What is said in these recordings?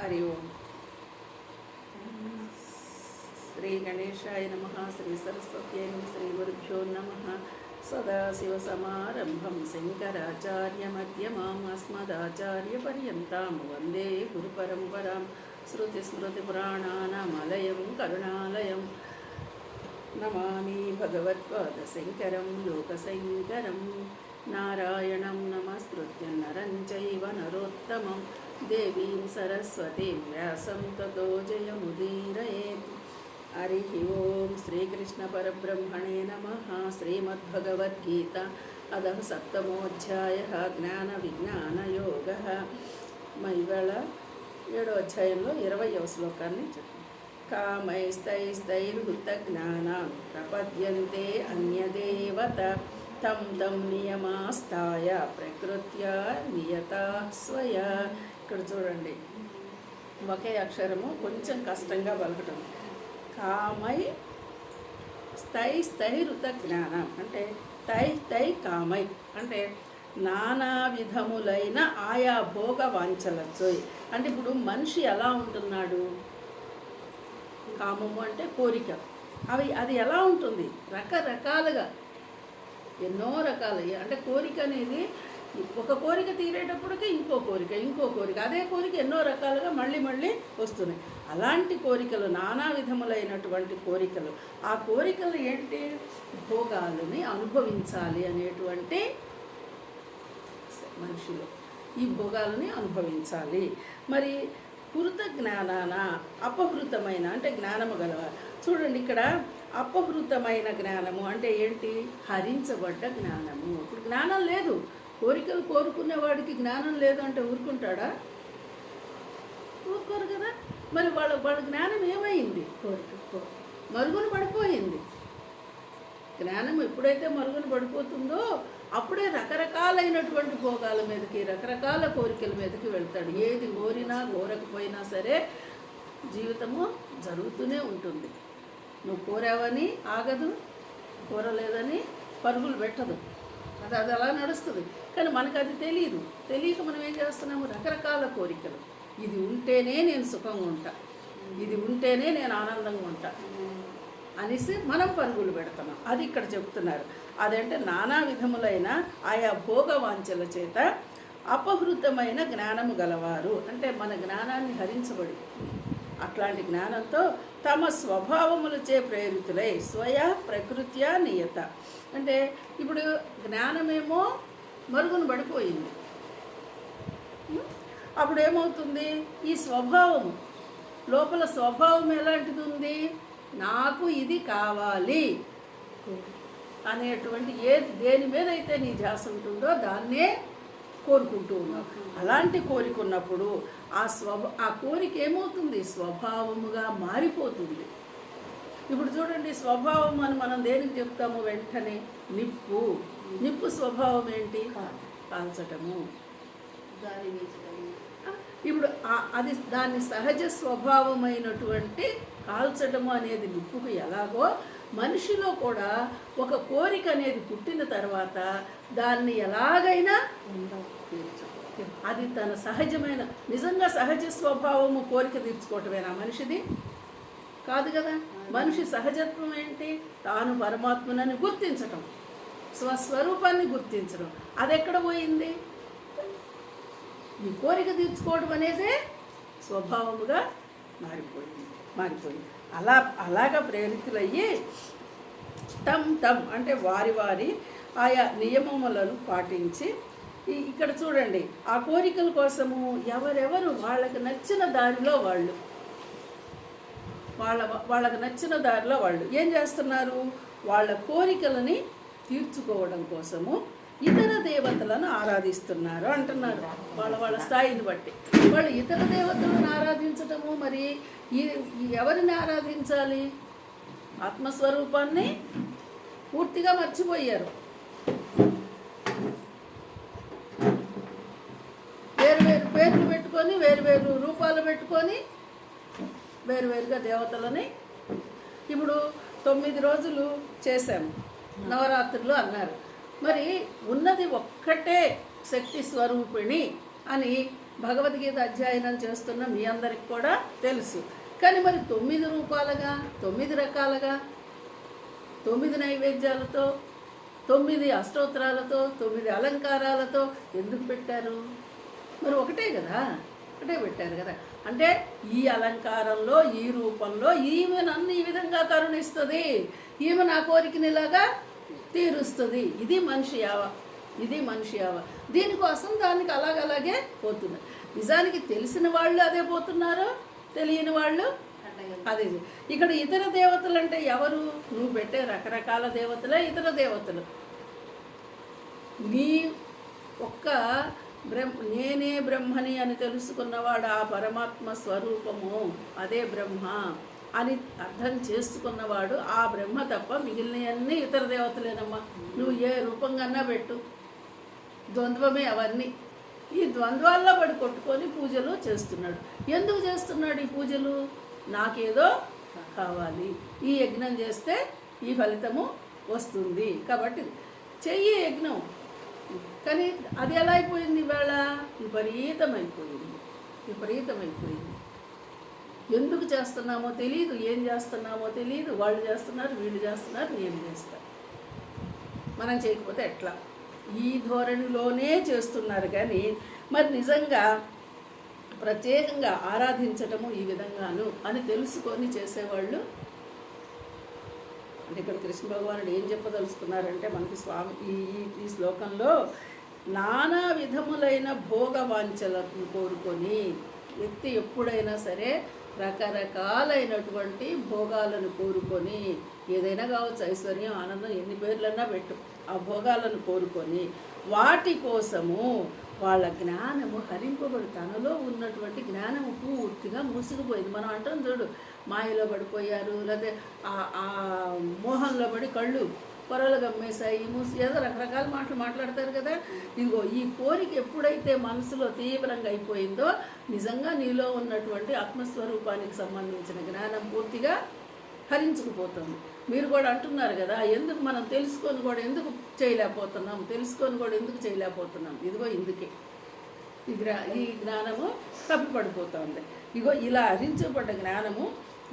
హరి ఓం. శ్రీ గణేశాయ నమః. శ్రీ సరస్వత్యై నమః. శ్రీ గురుభ్యో నమః. సదాశివసమారంభం శంకరాచార్యమధ్యమాం అస్మదాచార్యపర్యంతాం వందే గురుపరంపరాం. శృతిస్మృతిపురాణానామాలయం కరుణాలయం నమామి భగవత్పాదశంకరం లోకశంకరం. నారాయణం నమస్కృత్య నరం చైవ నరోత్తమం దేవీం సరస్వతీం వ్యాసం తతో జయముదీరయేత్. హరి ఓం. శ్రీకృష్ణ పరబ్రహ్మణే నమః. శ్రీమద్భగవద్గీత అదః సప్తమోధ్యాయః జ్ఞాన విజ్ఞాన యోగః. ఇవాళ 7వ అధ్యాయంలో 20వ శ్లోకాన్ని చెప్పండి. కామైస్తైస్తైర్హృత జ్ఞానాన్ ప్రపద్యంతే అన్యదేవత తం తం నియమాస్తాయ ప్రకృత్యా నియతా స్వయ. ఇక్కడ చూడండి, ఒకే అక్షరము కొంచెం కష్టంగా పలకటం. కామై స్తైస్తైరుత జ్ఞానం అంటే తై కామై అంటే నానా విధములైన ఆయా భోగ వాంఛలచ్చు. అంటే ఇప్పుడు మనిషి ఎలా ఉంటున్నాడు? కామము అంటే కోరిక. అది ఎలా ఉంటుంది? రకరకాలుగా, ఎన్నో రకాలు. అంటే కోరిక అనేది ఒక కోరిక తీరేటప్పటికి ఇంకో కోరిక, అదే కోరిక ఎన్నో రకాలుగా మళ్ళీ వస్తున్నాయి. అలాంటి కోరికలు, నానా విధములైనటువంటి కోరికలు. ఆ కోరికలు ఏంటి? భోగాలని అనుభవించాలి అనేటువంటి మనిషిలో ఈ భోగాలని అనుభవించాలి. మరి హృత జ్ఞానాన అపహృతమైన అంటే జ్ఞానము గలవారు. చూడండి, ఇక్కడ అపహృతమైన జ్ఞానము అంటే ఏంటి? హరించబడ్డ జ్ఞానము. ఇప్పుడు జ్ఞానం లేదు, కోరికలు కోరుకునేవాడికి జ్ఞానం లేదు అంటే ఊరుకుంటాడా? ఊరుకోరు కదా. మరి వాళ్ళ జ్ఞానం ఏమైంది? కోరిక మరుగున పడిపోయింది. జ్ఞానం ఎప్పుడైతే మరుగున పడిపోతుందో అప్పుడే రకరకాలైనటువంటి భోగాల మీదకి, రకరకాల కోరికల మీదకి వెళ్తాడు. ఏది కోరినా కోరకపోయినా సరే జీవితము జరుగుతూనే ఉంటుంది. నువ్వు కోరావని ఆగదు, కోరలేదని పరుగులు పెట్టదు. అది అలా నడుస్తుంది. కానీ మనకు అది తెలియక మనం ఏం చేస్తున్నాము? రకరకాల కోరికలు. ఇది ఉంటేనే నేను సుఖంగా ఉంటా, ఇది ఉంటేనే నేను ఆనందంగా ఉంటా అనేసి మనం పరుగులు పెడుతున్నాం. అది ఇక్కడ చెప్తున్నారు. అదంటే నానా విధములైన ఆయా భోగ వాంఛల చేత అపహృతమైన జ్ఞానము గలవారు అంటే మన జ్ఞానాన్ని హరించబడి అట్లాంటి జ్ఞానంతో తమ స్వభావములచే ప్రేరితులై స్వయ ప్రకృత్యా నియత. అంటే ఇప్పుడు జ్ఞానమేమో మరుగున పడిపోయింది. అప్పుడు ఏమవుతుంది? ఈ స్వభావము లోపల స్వభావం ఎలాంటిది ఉంది? నాకు ఇది కావాలి అనేటువంటి దేని మీద అయితే నీ ధ్యాస ఉంటుందో దాన్నే కోరుకుంటూ ఉన్నావు. అలాంటి కోరిక ఉన్నప్పుడు ఆ కోరిక ఏమవుతుంది? స్వభావముగా మారిపోతుంది. ఇప్పుడు చూడండి, స్వభావం అని మనం దేనికి చెప్తాము? వెంటనే నిప్పు స్వభావం ఏంటి? కాల్చటము. ఇప్పుడు అది దాని సహజ స్వభావమైనటువంటి కాల్చటము అనేది నిప్పుకు ఎలాగో మనిషిలో కూడా ఒక కోరిక అనేది పుట్టిన తర్వాత దాన్ని ఎలాగైనా అది తన సహజమైన, నిజంగా సహజ స్వభావము కోరిక తీర్చుకోవటమేనా మనిషిది? కాదు కదా. మనిషి సహజత్వం ఏంటి? తాను పరమాత్మనని గుర్తించటం, స్వస్వరూపాన్ని గుర్తించడం. అది ఎక్కడ పోయింది? ఈ కోరిక తీర్చుకోవడం అనేదే స్వభావముగా మారిపోయింది. అలాగా ప్రేరితులయ్యి తమ్ అంటే వారి ఆయా నియమములను పాటించి ఇక్కడ చూడండి, ఆ కోరికల కోసము ఎవరెవరు వాళ్ళకి నచ్చిన దారిలో వాళ్ళకి నచ్చిన దారిలో వాళ్ళు ఏం చేస్తున్నారు? వాళ్ళ కోరికలని తీర్చుకోవడం కోసము ఇతర దేవతలను ఆరాధిస్తున్నారు అంటున్నారు. వాళ్ళ స్థాయిని బట్టి వాళ్ళు ఇతర దేవతలను ఆరాధించటము. మరి ఎవరిని ఆరాధించాలి? ఆత్మస్వరూపాన్ని పూర్తిగా మర్చిపోయారు. వేరు పేర్లు పెట్టుకొని, వేరు రూపాలు పెట్టుకొని వేరుగా దేవతలని ఇప్పుడు 9 రోజులు చేశాము, నవరాత్రులు అన్నారు. మరి ఉన్నది ఒక్కటే శక్తి స్వరూపిణి అని భగవద్గీత అధ్యయనం చేస్తున్న మీ అందరికి కూడా తెలుసు. కానీ మరి 9 రూపాలుగా, 9 రకాలుగా, 9 నైవేద్యాలతో, 9 అష్టోత్తరాలతో, 9 అలంకారాలతో ఎందుకు పెట్టారు? మరి ఒకటే కదా, ఒకటే పెట్టారు కదా. అంటే ఈ అలంకారంలో, ఈ రూపంలో ఈమె నన్ను ఈ విధంగా కరుణిస్తుంది, ఈమె నా కోరికని ఇలాగా తీరుస్తుంది. ఇది మనిషి యావ, ఇది మనిషి యావ. దీనికోసం దానికి అలాగే పోతున్నారు. నిజానికి తెలిసిన వాళ్ళు అదే పోతున్నారు, తెలియని వాళ్ళు అదే. ఇక్కడ ఇతర దేవతలు అంటే ఎవరు? నువ్వు పెట్టే రకరకాల దేవతలే ఇతర దేవతలు. నీ ఒక్క నేనే బ్రహ్మని అని తెలుసుకున్నవాడు, ఆ పరమాత్మ స్వరూపము అదే బ్రహ్మ అని అర్థం చేసుకున్నవాడు ఆ బ్రహ్మ తప్ప మిగిలినవన్నీ ఇతర దేవతలేనమ్మా. నువ్వు ఏ రూపంగా పెట్టు, ద్వంద్వమే అవన్నీ. ఈ ద్వంద్వాల్లో పడి కొట్టుకొని పూజలు చేస్తున్నాడు. ఎందుకు చేస్తున్నాడు ఈ పూజలు? నాకేదో కావాలి, ఈ యజ్ఞం చేస్తే ఈ ఫలితము వస్తుంది కాబట్టి చెయ్యి యజ్ఞం. కానీ అది ఎలా అయిపోయింది? ఇవాళ విపరీతమైపోయింది. ఎందుకు చేస్తున్నామో తెలియదు, ఏం చేస్తున్నామో తెలియదు. వాళ్ళు చేస్తున్నారు, వీళ్ళు చేస్తున్నారు, నేను చేస్తాను. మనం చేయకపోతే ఎట్లా? ఈ ధోరణిలోనే చేస్తున్నారు. కానీ మరి నిజంగా ప్రత్యేకంగా ఆరాధించటము ఈ విధంగాను అని తెలుసుకొని చేసేవాళ్ళు. అంటే ఇక్కడ కృష్ణ భగవానుడు ఏం చెప్పదలుచుకున్నారంటే మనకి స్వామి ఈ శ్లోకంలో నానా విధములైన భోగవాంఛలను కోరుకొని వ్యక్తి ఎప్పుడైనా సరే రకరకాలైనటువంటి భోగాలను కోరుకొని, ఏదైనా కావచ్చు, ఐశ్వర్యం, ఆనందం, ఎన్ని పేర్లన్నా పెట్టు, ఆ భోగాలను కోరుకొని వాటి కోసము వాళ్ళ జ్ఞానము హరింపబడి, తనలో ఉన్నటువంటి జ్ఞానము పూర్తిగా మూసుకుపోయింది. మనం అంటాం చూడు, మాయలో పడిపోయారు, లేకపోతే ఆ మోహంలో పడి కళ్ళు పొరలు గమ్మేశాయి, ఏదో రకరకాల మాటలు మాట్లాడతారు కదా. ఇదిగో ఈ కోరిక ఎప్పుడైతే మనసులో తీవ్రంగా అయిపోయిందో నిజంగా నీలో ఉన్నటువంటి ఆత్మస్వరూపానికి సంబంధించిన జ్ఞానం పూర్తిగా హరించుకుపోతుంది. మీరు కూడా అంటున్నారు కదా, ఎందుకు మనం తెలుసుకొని కూడా ఎందుకు చేయలేకపోతున్నాం, ఇదిగో ఇందుకే ఈ జ్ఞానము తప్పిపడిపోతుంది. ఇగో ఇలా హరించబడ్డ జ్ఞానము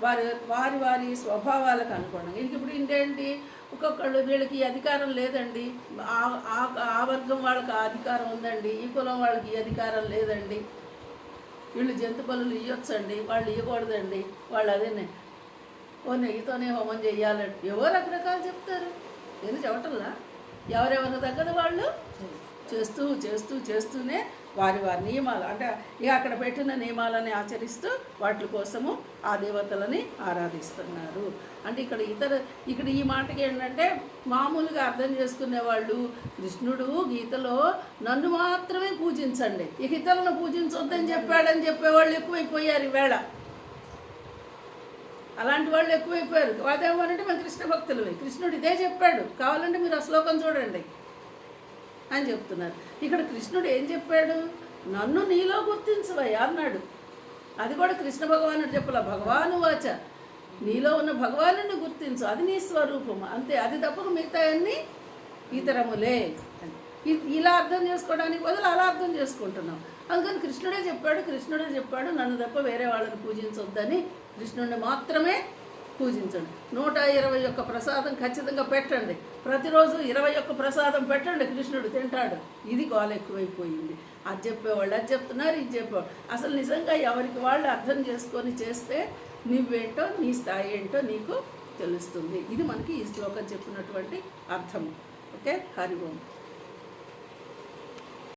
వారి స్వభావాలకు అనుకోండి. ఇప్పుడు ఇంకేంటి, ఒక్కొక్కళ్ళు వీళ్ళకి ఈ అధికారం లేదండి, ఆ వర్గం వాళ్ళకి ఆ అధికారం ఉందండి, ఈ కులం వాళ్ళకి ఈ అధికారం లేదండి, వీళ్ళు జంతు బలులు ఇవ్వచ్చండి, వాళ్ళు ఇవ్వకూడదండి, వాళ్ళు అదేనే నెయ్యితోనే హోమం చెయ్యాలండి, ఎవరు రకరకాలు చెప్తారు. ఎందుకు చెప్పటంలా? ఎవరెవరి దగ్గర వాళ్ళు చేస్తూనే వారి నియమాలు, అంటే ఇక అక్కడ పెట్టిన నియమాలని ఆచరిస్తూ వాటి కోసము ఆ దేవతలని ఆరాధిస్తున్నారు. అంటే ఇక్కడ ఈ మాటకి ఏంటంటే మామూలుగా అర్థం చేసుకునే వాళ్ళు, కృష్ణుడు గీతలో నన్ను మాత్రమే పూజించండి, ఇక ఇతరులను పూజించొద్దని చెప్పాడని చెప్పేవాళ్ళు ఎక్కువైపోయారు ఈవేళ. అలాంటి వాళ్ళు ఎక్కువైపోయారు. అదేమనంటే మేము కృష్ణ భక్తులమే, కృష్ణుడు ఇదే చెప్పాడు, కావాలంటే మీరు ఆ శ్లోకం చూడండి అని చెప్తున్నారు. ఇక్కడ కృష్ణుడు ఏం చెప్పాడు? నన్ను నీలో గుర్తించవయ్యా అన్నాడు. అది కూడా కృష్ణ భగవానుడు చెప్పలా, భగవాను వాచ, నీలో ఉన్న భగవానుని గుర్తించు, అది నీ స్వరూపము అంతే, అది తప్పక మిగతా అన్నీ ఇతరములే. ఇలా అర్థం చేసుకోవడానికి బదులు అలా అర్థం చేసుకుంటున్నాం. అందుకని కృష్ణుడే చెప్పాడు నన్ను తప్ప వేరే వాళ్ళని పూజించొద్దని, కృష్ణుడిని మాత్రమే పూజించండి. 121 ప్రసాదం ఖచ్చితంగా పెట్టండి, ప్రతిరోజు 21 ప్రసాదం పెట్టండి, కృష్ణుడు తింటాడు. ఇది గోల ఎక్కువైపోయింది. అది చెప్పేవాళ్ళు అది చెప్తున్నారు, ఇది చెప్పేవాళ్ళు. అసలు నిజంగా ఎవరికి వాళ్ళు అర్థం చేసుకొని చేస్తే నువ్వేంటో, నీ స్థాయి ఏంటో నీకు తెలుస్తుంది. ఇది మనకి ఈ శ్లోకం చెప్పినటువంటి అర్థం. ఓకే, హరి ఓం.